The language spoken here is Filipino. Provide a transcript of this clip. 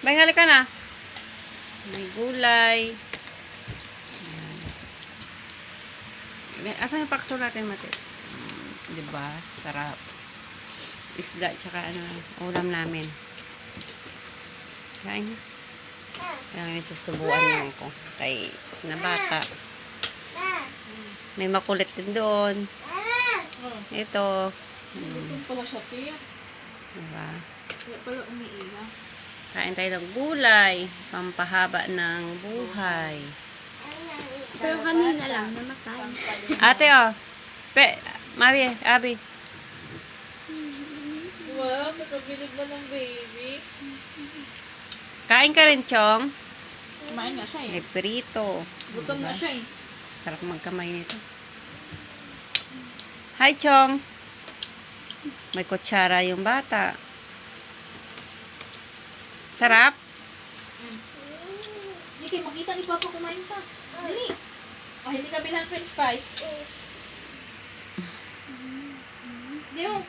Bengali ka na. May gulay. Ayan. Asan yung pakso natin, Mate? Diba? Sarap. Isda, tsaka ulam namin. Kain na. Kaya susubuan lang ko. Kay na bata. May makulit din doon. Ito. Ito pala siya, tiya. Diba? Kaya pala umiiga. Kain tayo ng gulay. Pampahaba ng buhay. Pero kanina lang namatay. Ate, oh. Mabi, Abi. Wow, nakabilib na ng baby. Kain ka rin, Chong. Kumain nga siya eh. May prito. Gutom na siya eh. Sarap magkamay nito. Hi, Chong. May kutsara yung bata. Sarap? Hindi kayo makita ni Papa kumain ka. Dali. Oh, hindi ka bilang french fries. Hindi mo.